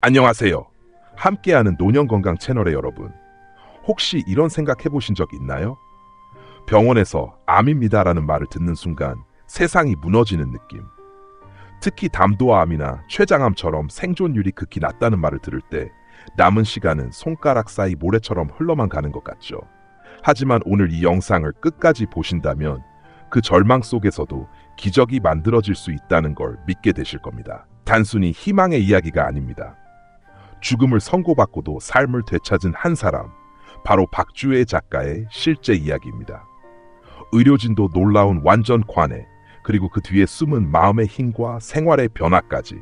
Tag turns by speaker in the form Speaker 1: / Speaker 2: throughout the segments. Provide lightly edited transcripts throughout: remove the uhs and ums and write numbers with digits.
Speaker 1: 안녕하세요. 함께하는 노년건강 채널의 여러분. 혹시 이런 생각 해보신 적 있나요? 병원에서 암입니다라는 말을 듣는 순간 세상이 무너지는 느낌. 특히 담도암이나 췌장암처럼 생존율이 극히 낮다는 말을 들을 때 남은 시간은 손가락 사이 모래처럼 흘러만 가는 것 같죠. 하지만 오늘 이 영상을 끝까지 보신다면 그 절망 속에서도 기적이 만들어질 수 있다는 걸 믿게 되실 겁니다. 단순히 희망의 이야기가 아닙니다. 죽음을 선고받고도 삶을 되찾은 한 사람, 바로 박주혜 작가의 실제 이야기입니다. 의료진도 놀라운 완전 관해, 그리고 그 뒤에 숨은 마음의 힘과 생활의 변화까지.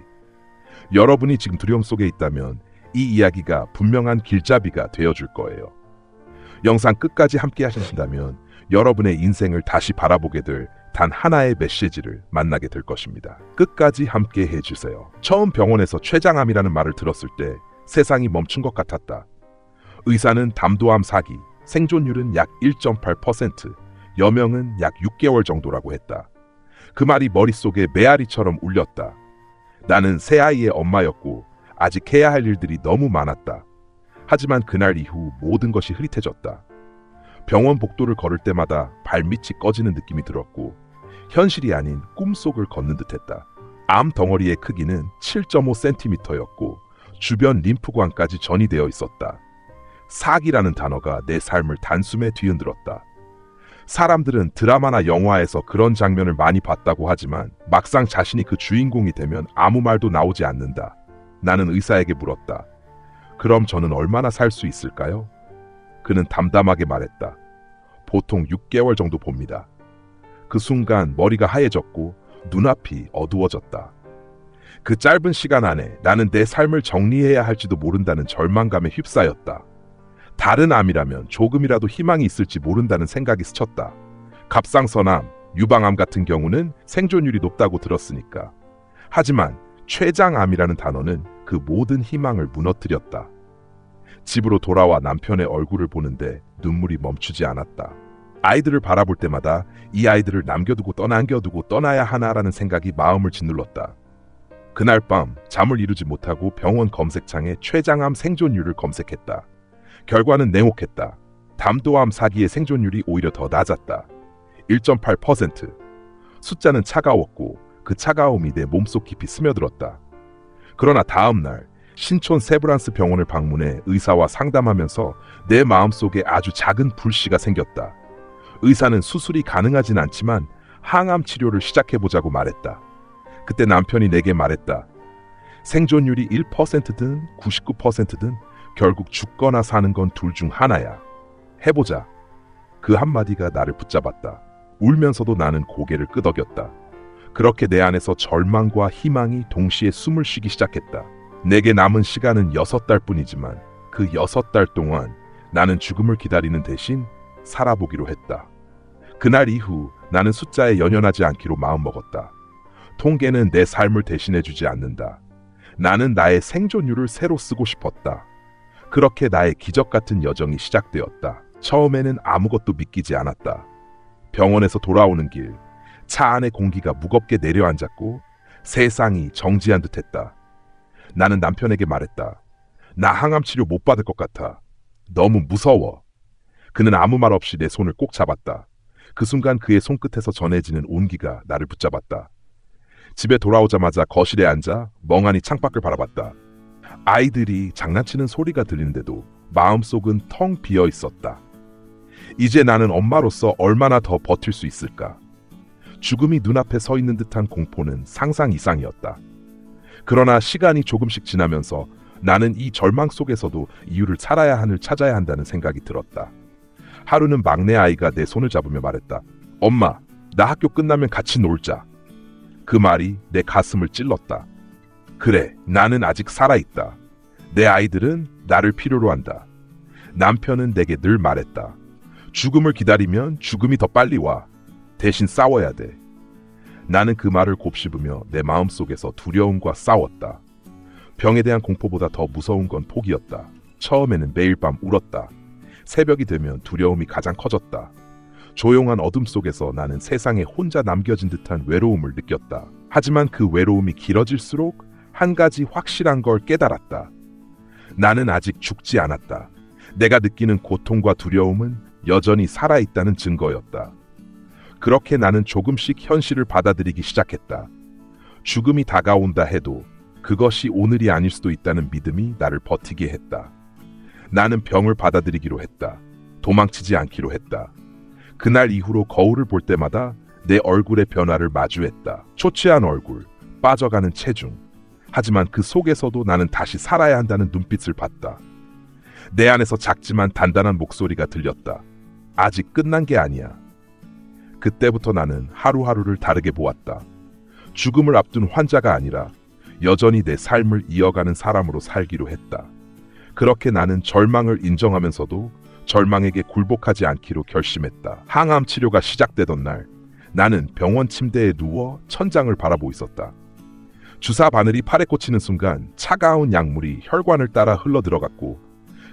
Speaker 1: 여러분이 지금 두려움 속에 있다면 이 이야기가 분명한 길잡이가 되어줄 거예요. 영상 끝까지 함께 하신다면 여러분의 인생을 다시 바라보게 될 단 하나의 메시지를 만나게 될 것입니다. 끝까지 함께 해주세요. 처음 병원에서 췌장암이라는 말을 들었을 때 세상이 멈춘 것 같았다. 의사는 담도암 4기, 생존율은 약 1.8%, 여명은 약 6개월 정도라고 했다. 그 말이 머릿속에 메아리처럼 울렸다. 나는 새 아이의 엄마였고 아직 해야 할 일들이 너무 많았다. 하지만 그날 이후 모든 것이 흐릿해졌다. 병원 복도를 걸을 때마다 발밑이 꺼지는 느낌이 들었고 현실이 아닌 꿈속을 걷는 듯했다. 암 덩어리의 크기는 7.5cm였고 주변 림프관까지 전이되어 있었다. 사기라는 단어가 내 삶을 단숨에 뒤흔들었다. 사람들은 드라마나 영화에서 그런 장면을 많이 봤다고 하지만 막상 자신이 그 주인공이 되면 아무 말도 나오지 않는다. 나는 의사에게 물었다. 그럼 저는 얼마나 살 수 있을까요? 그는 담담하게 말했다. 보통 6개월 정도 봅니다. 그 순간 머리가 하얘졌고 눈앞이 어두워졌다. 그 짧은 시간 안에 나는 내 삶을 정리해야 할지도 모른다는 절망감에 휩싸였다. 다른 암이라면 조금이라도 희망이 있을지 모른다는 생각이 스쳤다. 갑상선암, 유방암 같은 경우는 생존율이 높다고 들었으니까. 하지만 췌장암이라는 단어는 그 모든 희망을 무너뜨렸다. 집으로 돌아와 남편의 얼굴을 보는데 눈물이 멈추지 않았다. 아이들을 바라볼 때마다 이 아이들을 남겨두고 떠나야 하나라는 생각이 마음을 짓눌렀다. 그날 밤 잠을 이루지 못하고 병원 검색창에 췌장암 생존율을 검색했다. 결과는 냉혹했다. 담도암 4기의 생존율이 오히려 더 낮았다. 1.8%. 숫자는 차가웠고 그 차가움이 내 몸속 깊이 스며들었다. 그러나 다음 날 신촌 세브란스 병원을 방문해 의사와 상담하면서 내 마음속에 아주 작은 불씨가 생겼다. 의사는 수술이 가능하진 않지만 항암 치료를 시작해보자고 말했다. 그때 남편이 내게 말했다. 생존율이 1%든 99%든 결국 죽거나 사는 건 둘 중 하나야. 해보자. 그 한마디가 나를 붙잡았다. 울면서도 나는 고개를 끄덕였다. 그렇게 내 안에서 절망과 희망이 동시에 숨을 쉬기 시작했다. 내게 남은 시간은 6달 뿐이지만 그 6달 동안 나는 죽음을 기다리는 대신 살아보기로 했다. 그날 이후 나는 숫자에 연연하지 않기로 마음먹었다. 통계는 내 삶을 대신해주지 않는다. 나는 나의 생존율을 새로 쓰고 싶었다. 그렇게 나의 기적 같은 여정이 시작되었다. 처음에는 아무것도 믿기지 않았다. 병원에서 돌아오는 길, 차 안의 공기가 무겁게 내려앉았고 세상이 정지한 듯했다. 나는 남편에게 말했다. 나 항암 치료 못 받을 것 같아. 너무 무서워. 그는 아무 말 없이 내 손을 꼭 잡았다. 그 순간 그의 손끝에서 전해지는 온기가 나를 붙잡았다. 집에 돌아오자마자 거실에 앉아 멍하니 창밖을 바라봤다. 아이들이 장난치는 소리가 들리는데도 마음속은 텅 비어 있었다. 이제 나는 엄마로서 얼마나 더 버틸 수 있을까? 죽음이 눈앞에 서 있는 듯한 공포는 상상 이상이었다. 그러나 시간이 조금씩 지나면서 나는 이 절망 속에서도 이유를 찾아야 한다는 생각이 들었다. 하루는 막내 아이가 내 손을 잡으며 말했다. 엄마, 나 학교 끝나면 같이 놀자. 그 말이 내 가슴을 찔렀다. 그래, 나는 아직 살아있다. 내 아이들은 나를 필요로 한다. 남편은 내게 늘 말했다. 죽음을 기다리면 죽음이 더 빨리 와. 대신 싸워야 돼. 나는 그 말을 곱씹으며 내 마음속에서 두려움과 싸웠다. 병에 대한 공포보다 더 무서운 건 포기였다. 처음에는 매일 밤 울었다. 새벽이 되면 두려움이 가장 커졌다. 조용한 어둠 속에서 나는 세상에 혼자 남겨진 듯한 외로움을 느꼈다. 하지만 그 외로움이 길어질수록 한 가지 확실한 걸 깨달았다. 나는 아직 죽지 않았다. 내가 느끼는 고통과 두려움은 여전히 살아있다는 증거였다. 그렇게 나는 조금씩 현실을 받아들이기 시작했다. 죽음이 다가온다 해도 그것이 오늘이 아닐 수도 있다는 믿음이 나를 버티게 했다. 나는 병을 받아들이기로 했다. 도망치지 않기로 했다. 그날 이후로 거울을 볼 때마다 내 얼굴의 변화를 마주했다. 초췌한 얼굴, 빠져가는 체중. 하지만 그 속에서도 나는 다시 살아야 한다는 눈빛을 봤다. 내 안에서 작지만 단단한 목소리가 들렸다. 아직 끝난 게 아니야. 그때부터 나는 하루하루를 다르게 보았다. 죽음을 앞둔 환자가 아니라 여전히 내 삶을 이어가는 사람으로 살기로 했다. 그렇게 나는 절망을 인정하면서도 절망에게 굴복하지 않기로 결심했다. 항암 치료가 시작되던 날, 나는 병원 침대에 누워 천장을 바라보고 있었다. 주사 바늘이 팔에 꽂히는 순간 차가운 약물이 혈관을 따라 흘러들어갔고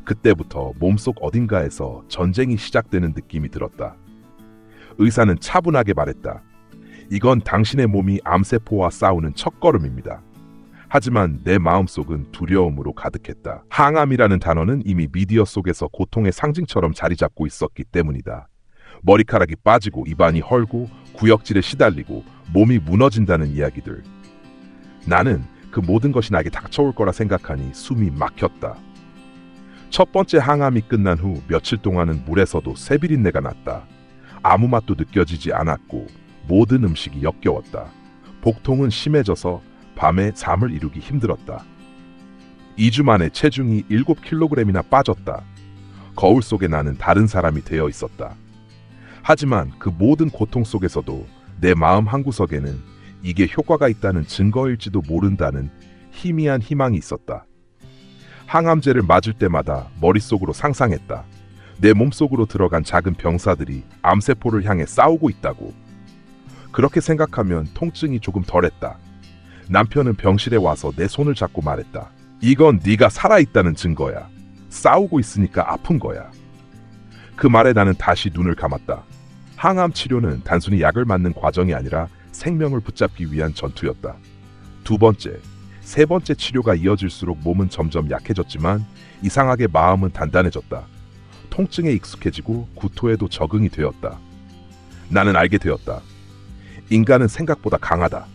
Speaker 1: 그때부터 몸속 어딘가에서 전쟁이 시작되는 느낌이 들었다. 의사는 차분하게 말했다. 이건 당신의 몸이 암세포와 싸우는 첫걸음입니다. 하지만 내 마음속은 두려움으로 가득했다. 항암이라는 단어는 이미 미디어 속에서 고통의 상징처럼 자리 잡고 있었기 때문이다. 머리카락이 빠지고 입안이 헐고 구역질에 시달리고 몸이 무너진다는 이야기들. 나는 그 모든 것이 나에게 닥쳐올 거라 생각하니 숨이 막혔다. 첫 번째 항암이 끝난 후 며칠 동안은 물에서도 새비린내가 났다. 아무 맛도 느껴지지 않았고 모든 음식이 역겨웠다. 복통은 심해져서 밤에 잠을 이루기 힘들었다. 2주 만에 체중이 7kg이나 빠졌다. 거울 속에 나는 다른 사람이 되어 있었다. 하지만 그 모든 고통 속에서도 내 마음 한구석에는 이게 효과가 있다는 증거일지도 모른다는 희미한 희망이 있었다. 항암제를 맞을 때마다 머릿속으로 상상했다. 내 몸속으로 들어간 작은 병사들이 암세포를 향해 싸우고 있다고. 그렇게 생각하면 통증이 조금 덜했다. 남편은 병실에 와서 내 손을 잡고 말했다. 이건 네가 살아있다는 증거야. 싸우고 있으니까 아픈 거야. 그 말에 나는 다시 눈을 감았다. 항암 치료는 단순히 약을 맞는 과정이 아니라 생명을 붙잡기 위한 전투였다. 두 번째, 세 번째 치료가 이어질수록 몸은 점점 약해졌지만 이상하게 마음은 단단해졌다. 통증에 익숙해지고 구토에도 적응이 되었다. 나는 알게 되었다. 인간은 생각보다 강하다.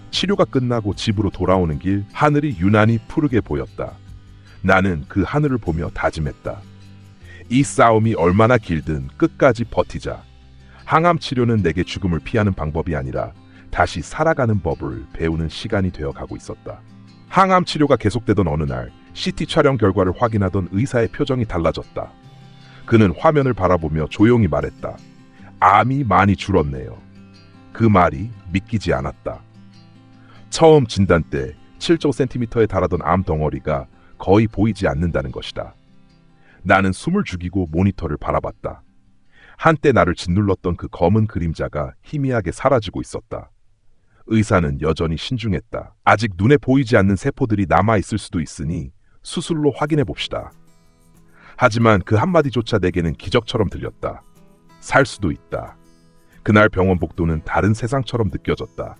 Speaker 1: 치료가 끝나고 집으로 돌아오는 길 하늘이 유난히 푸르게 보였다. 나는 그 하늘을 보며 다짐했다. 이 싸움이 얼마나 길든 끝까지 버티자. 항암 치료는 내게 죽음을 피하는 방법이 아니라 다시 살아가는 법을 배우는 시간이 되어가고 있었다. 항암 치료가 계속되던 어느 날 CT 촬영 결과를 확인하던 의사의 표정이 달라졌다. 그는 화면을 바라보며 조용히 말했다. 암이 많이 줄었네요. 그 말이 믿기지 않았다. 처음 진단 때 7.5cm에 달하던 암 덩어리가 거의 보이지 않는다는 것이다. 나는 숨을 죽이고 모니터를 바라봤다. 한때 나를 짓눌렀던 그 검은 그림자가 희미하게 사라지고 있었다. 의사는 여전히 신중했다. 아직 눈에 보이지 않는 세포들이 남아있을 수도 있으니 수술로 확인해 봅시다. 하지만 그 한마디조차 내게는 기적처럼 들렸다. 살 수도 있다. 그날 병원 복도는 다른 세상처럼 느껴졌다.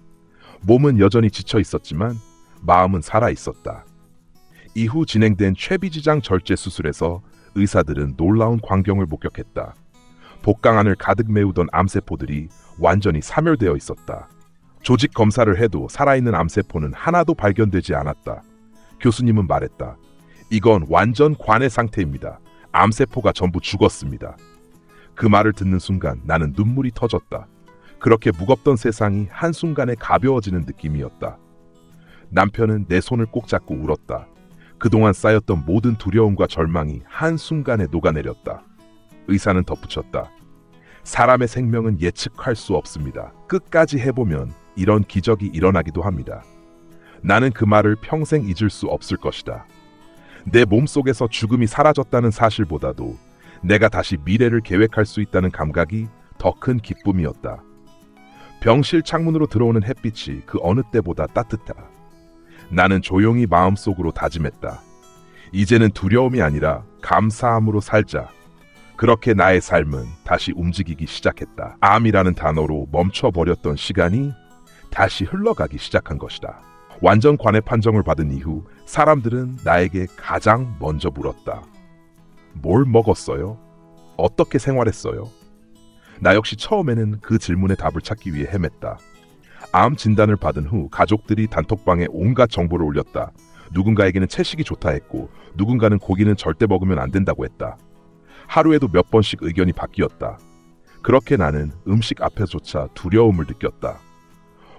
Speaker 1: 몸은 여전히 지쳐 있었지만 마음은 살아 있었다. 이후 진행된 최비지장 절제 수술에서 의사들은 놀라운 광경을 목격했다. 복강안을 가득 메우던 암세포들이 완전히 사멸되어 있었다. 조직 검사를 해도 살아있는 암세포는 하나도 발견되지 않았다. 교수님은 말했다. 이건 완전 관해 상태입니다. 암세포가 전부 죽었습니다. 그 말을 듣는 순간 나는 눈물이 터졌다. 그렇게 무겁던 세상이 한순간에 가벼워지는 느낌이었다. 남편은 내 손을 꼭 잡고 울었다. 그동안 쌓였던 모든 두려움과 절망이 한순간에 녹아내렸다. 의사는 덧붙였다. 사람의 생명은 예측할 수 없습니다. 끝까지 해보면 이런 기적이 일어나기도 합니다. 나는 그 말을 평생 잊을 수 없을 것이다. 내 몸속에서 죽음이 사라졌다는 사실보다도 내가 다시 미래를 계획할 수 있다는 감각이 더 큰 기쁨이었다. 병실 창문으로 들어오는 햇빛이 그 어느 때보다 따뜻하다. 나는 조용히 마음속으로 다짐했다. 이제는 두려움이 아니라 감사함으로 살자. 그렇게 나의 삶은 다시 움직이기 시작했다. 암이라는 단어로 멈춰버렸던 시간이 다시 흘러가기 시작한 것이다. 완전 관해 판정을 받은 이후 사람들은 나에게 가장 먼저 물었다. 뭘 먹었어요? 어떻게 생활했어요? 나 역시 처음에는 그 질문에 답을 찾기 위해 헤맸다. 암 진단을 받은 후 가족들이 단톡방에 온갖 정보를 올렸다. 누군가에게는 채식이 좋다 했고 누군가는 고기는 절대 먹으면 안 된다고 했다. 하루에도 몇 번씩 의견이 바뀌었다. 그렇게 나는 음식 앞에조차 두려움을 느꼈다.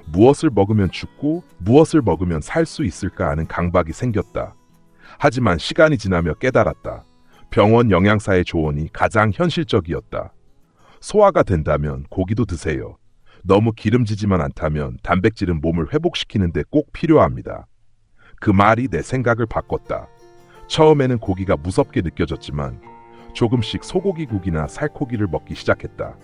Speaker 1: 무엇을 먹으면 죽고 무엇을 먹으면 살 수 있을까 하는 강박이 생겼다. 하지만 시간이 지나며 깨달았다. 병원 영양사의 조언이 가장 현실적이었다. 소화가 된다면 고기도 드세요. 너무 기름지지만 않다면 단백질은 몸을 회복시키는데 꼭 필요합니다. 그 말이 내 생각을 바꿨다. 처음에는 고기가 무섭게 느껴졌지만 조금씩 소고기국이나 살코기를 먹기 시작했다.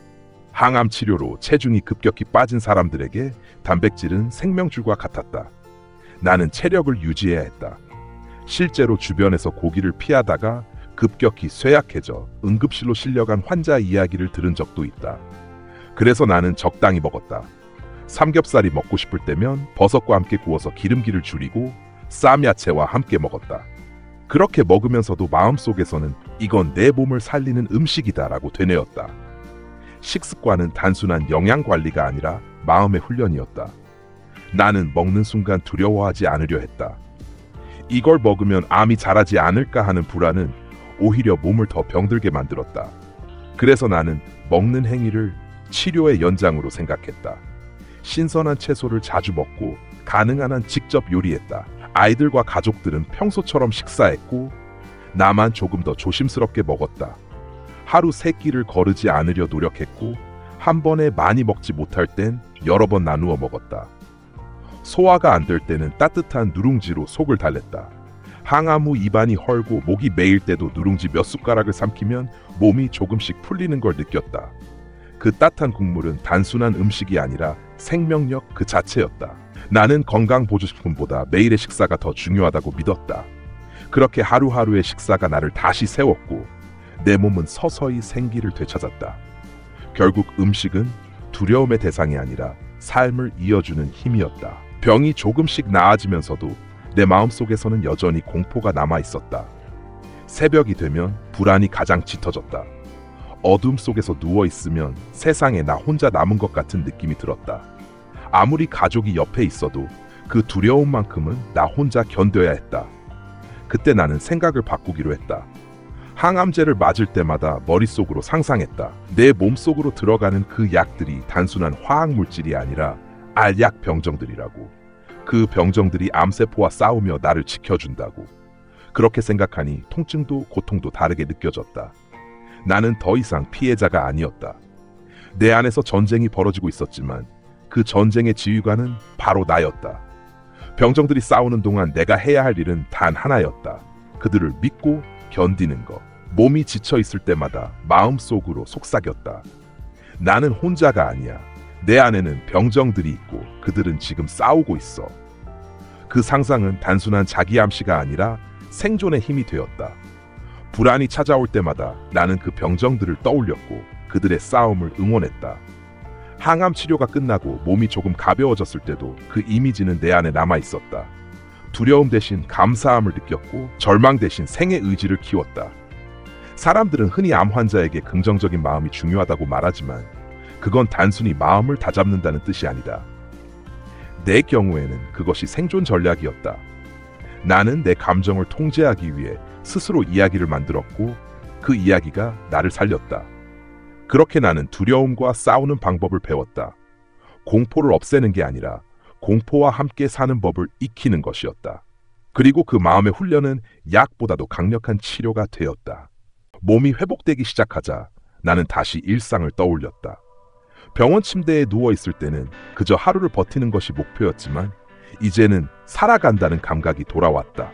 Speaker 1: 항암 치료로 체중이 급격히 빠진 사람들에게 단백질은 생명줄과 같았다. 나는 체력을 유지해야 했다. 실제로 주변에서 고기를 피하다가 급격히 쇠약해져 응급실로 실려간 환자 이야기를 들은 적도 있다. 그래서 나는 적당히 먹었다. 삼겹살이 먹고 싶을 때면 버섯과 함께 구워서 기름기를 줄이고 쌈 야채와 함께 먹었다. 그렇게 먹으면서도 마음속에서는 이건 내 몸을 살리는 음식이다라고 되뇌었다. 식습관은 단순한 영양 관리가 아니라 마음의 훈련이었다. 나는 먹는 순간 두려워하지 않으려 했다. 이걸 먹으면 암이 자라지 않을까 하는 불안은 오히려 몸을 더 병들게 만들었다. 그래서 나는 먹는 행위를 치료의 연장으로 생각했다. 신선한 채소를 자주 먹고 가능한 한 직접 요리했다. 아이들과 가족들은 평소처럼 식사했고 나만 조금 더 조심스럽게 먹었다. 하루 3끼를 거르지 않으려 노력했고 한 번에 많이 먹지 못할 땐 여러 번 나누어 먹었다. 소화가 안 될 때는 따뜻한 누룽지로 속을 달랬다. 항암 후 입안이 헐고 목이 메일 때도 누룽지 몇 숟가락을 삼키면 몸이 조금씩 풀리는 걸 느꼈다. 그 따뜻한 국물은 단순한 음식이 아니라 생명력 그 자체였다. 나는 건강보조식품보다 매일의 식사가 더 중요하다고 믿었다. 그렇게 하루하루의 식사가 나를 다시 세웠고 내 몸은 서서히 생기를 되찾았다. 결국 음식은 두려움의 대상이 아니라 삶을 이어주는 힘이었다. 병이 조금씩 나아지면서도 내 마음속에서는 여전히 공포가 남아있었다. 새벽이 되면 불안이 가장 짙어졌다. 어둠 속에서 누워있으면 세상에 나 혼자 남은 것 같은 느낌이 들었다. 아무리 가족이 옆에 있어도 그 두려움만큼은 나 혼자 견뎌야 했다. 그때 나는 생각을 바꾸기로 했다. 항암제를 맞을 때마다 머릿속으로 상상했다. 내 몸속으로 들어가는 그 약들이 단순한 화학물질이 아니라 알약 병정들이라고. 그 병정들이 암세포와 싸우며 나를 지켜준다고. 그렇게 생각하니 통증도 고통도 다르게 느껴졌다. 나는 더 이상 피해자가 아니었다. 내 안에서 전쟁이 벌어지고 있었지만 그 전쟁의 지휘관은 바로 나였다. 병정들이 싸우는 동안 내가 해야 할 일은 단 하나였다. 그들을 믿고 견디는 것. 몸이 지쳐 있을 때마다 마음속으로 속삭였다. 나는 혼자가 아니야. 내 안에는 병정들이 있고 그들은 지금 싸우고 있어. 그 상상은 단순한 자기 암시가 아니라 생존의 힘이 되었다. 불안이 찾아올 때마다 나는 그 병정들을 떠올렸고 그들의 싸움을 응원했다. 항암 치료가 끝나고 몸이 조금 가벼워졌을 때도 그 이미지는 내 안에 남아 있었다. 두려움 대신 감사함을 느꼈고 절망 대신 생의 의지를 키웠다. 사람들은 흔히 암 환자에게 긍정적인 마음이 중요하다고 말하지만 그건 단순히 마음을 다잡는다는 뜻이 아니다. 내 경우에는 그것이 생존 전략이었다. 나는 내 감정을 통제하기 위해 스스로 이야기를 만들었고 그 이야기가 나를 살렸다. 그렇게 나는 두려움과 싸우는 방법을 배웠다. 공포를 없애는 게 아니라 공포와 함께 사는 법을 익히는 것이었다. 그리고 그 마음의 훈련은 약보다도 강력한 치료가 되었다. 몸이 회복되기 시작하자 나는 다시 일상을 떠올렸다. 병원 침대에 누워있을 때는 그저 하루를 버티는 것이 목표였지만 이제는 살아간다는 감각이 돌아왔다.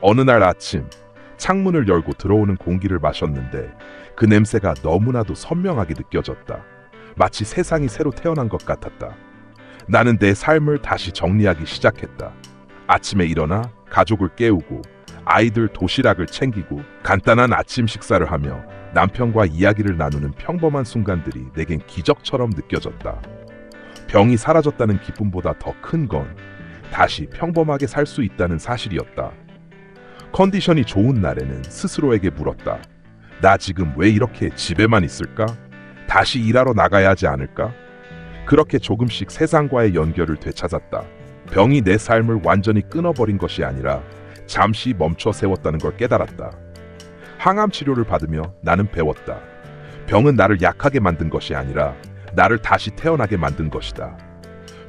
Speaker 1: 어느 날 아침 창문을 열고 들어오는 공기를 마셨는데 그 냄새가 너무나도 선명하게 느껴졌다. 마치 세상이 새로 태어난 것 같았다. 나는 내 삶을 다시 정리하기 시작했다. 아침에 일어나 가족을 깨우고 아이들 도시락을 챙기고 간단한 아침 식사를 하며 남편과 이야기를 나누는 평범한 순간들이 내겐 기적처럼 느껴졌다. 병이 사라졌다는 기쁨보다 더 큰 건 다시 평범하게 살 수 있다는 사실이었다. 컨디션이 좋은 날에는 스스로에게 물었다. 나 지금 왜 이렇게 집에만 있을까? 다시 일하러 나가야 하지 않을까? 그렇게 조금씩 세상과의 연결을 되찾았다. 병이 내 삶을 완전히 끊어버린 것이 아니라 잠시 멈춰 세웠다는 걸 깨달았다. 항암 치료를 받으며 나는 배웠다. 병은 나를 약하게 만든 것이 아니라 나를 다시 태어나게 만든 것이다.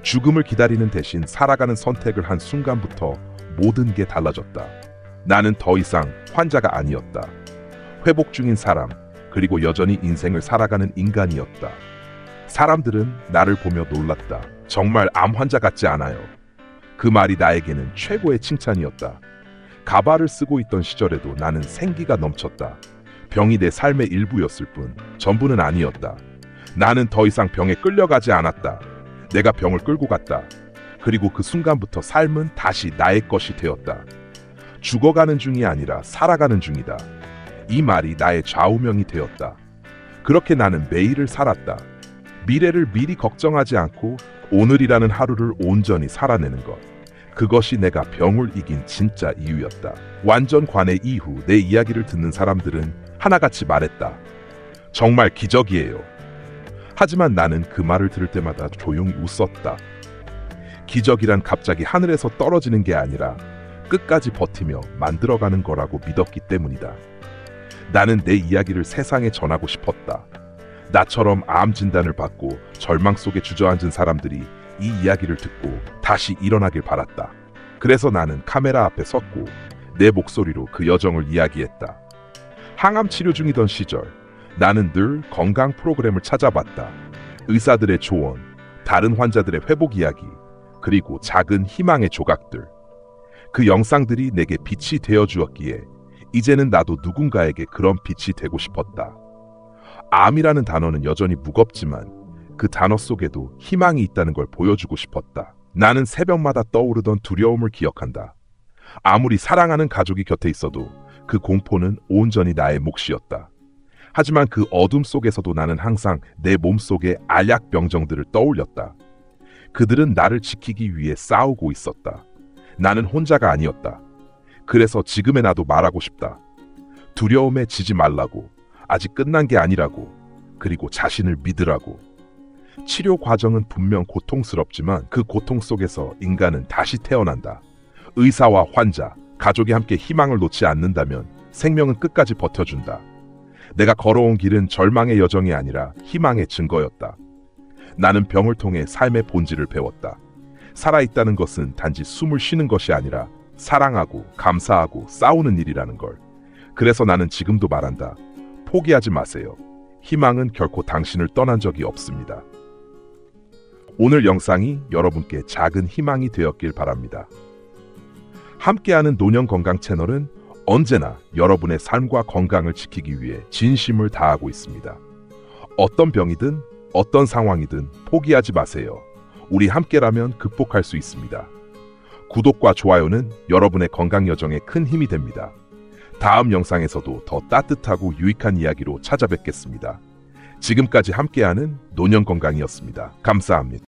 Speaker 1: 죽음을 기다리는 대신 살아가는 선택을 한 순간부터 모든 게 달라졌다. 나는 더 이상 환자가 아니었다. 회복 중인 사람, 그리고 여전히 인생을 살아가는 인간이었다. 사람들은 나를 보며 놀랐다. 정말 암 환자 같지 않아요. 그 말이 나에게는 최고의 칭찬이었다. 가발을 쓰고 있던 시절에도 나는 생기가 넘쳤다. 병이 내 삶의 일부였을 뿐 전부는 아니었다. 나는 더 이상 병에 끌려가지 않았다. 내가 병을 끌고 갔다. 그리고 그 순간부터 삶은 다시 나의 것이 되었다. 죽어가는 중이 아니라 살아가는 중이다. 이 말이 나의 좌우명이 되었다. 그렇게 나는 매일을 살았다. 미래를 미리 걱정하지 않고 오늘이라는 하루를 온전히 살아내는 것. 그것이 내가 병을 이긴 진짜 이유였다. 완전 관해 이후 내 이야기를 듣는 사람들은 하나같이 말했다. 정말 기적이에요. 하지만 나는 그 말을 들을 때마다 조용히 웃었다. 기적이란 갑자기 하늘에서 떨어지는 게 아니라 끝까지 버티며 만들어가는 거라고 믿었기 때문이다. 나는 내 이야기를 세상에 전하고 싶었다. 나처럼 암 진단을 받고 절망 속에 주저앉은 사람들이 이 이야기를 듣고 다시 일어나길 바랐다. 그래서 나는 카메라 앞에 섰고 내 목소리로 그 여정을 이야기했다. 항암 치료 중이던 시절 나는 늘 건강 프로그램을 찾아봤다. 의사들의 조언, 다른 환자들의 회복 이야기, 그리고 작은 희망의 조각들. 그 영상들이 내게 빛이 되어 주었기에 이제는 나도 누군가에게 그런 빛이 되고 싶었다. 암이라는 단어는 여전히 무겁지만 그 단어 속에도 희망이 있다는 걸 보여주고 싶었다. 나는 새벽마다 떠오르던 두려움을 기억한다. 아무리 사랑하는 가족이 곁에 있어도 그 공포는 온전히 나의 몫이었다. 하지만 그 어둠 속에서도 나는 항상 내 몸속의 알약 병정들을 떠올렸다. 그들은 나를 지키기 위해 싸우고 있었다. 나는 혼자가 아니었다. 그래서 지금의 나도 말하고 싶다. 두려움에 지지 말라고, 아직 끝난 게 아니라고, 그리고 자신을 믿으라고. 치료 과정은 분명 고통스럽지만 그 고통 속에서 인간은 다시 태어난다. 의사와 환자, 가족이 함께 희망을 놓지 않는다면 생명은 끝까지 버텨준다. 내가 걸어온 길은 절망의 여정이 아니라 희망의 증거였다. 나는 병을 통해 삶의 본질을 배웠다. 살아있다는 것은 단지 숨을 쉬는 것이 아니라 사랑하고 감사하고 싸우는 일이라는 걸. 그래서 나는 지금도 말한다. 포기하지 마세요. 희망은 결코 당신을 떠난 적이 없습니다. 오늘 영상이 여러분께 작은 희망이 되었길 바랍니다. 함께하는 노년건강 채널은 언제나 여러분의 삶과 건강을 지키기 위해 진심을 다하고 있습니다. 어떤 병이든 어떤 상황이든 포기하지 마세요. 우리 함께라면 극복할 수 있습니다. 구독과 좋아요는 여러분의 건강 여정에 큰 힘이 됩니다. 다음 영상에서도 더 따뜻하고 유익한 이야기로 찾아뵙겠습니다. 지금까지 함께하는 노년건강이었습니다. 감사합니다.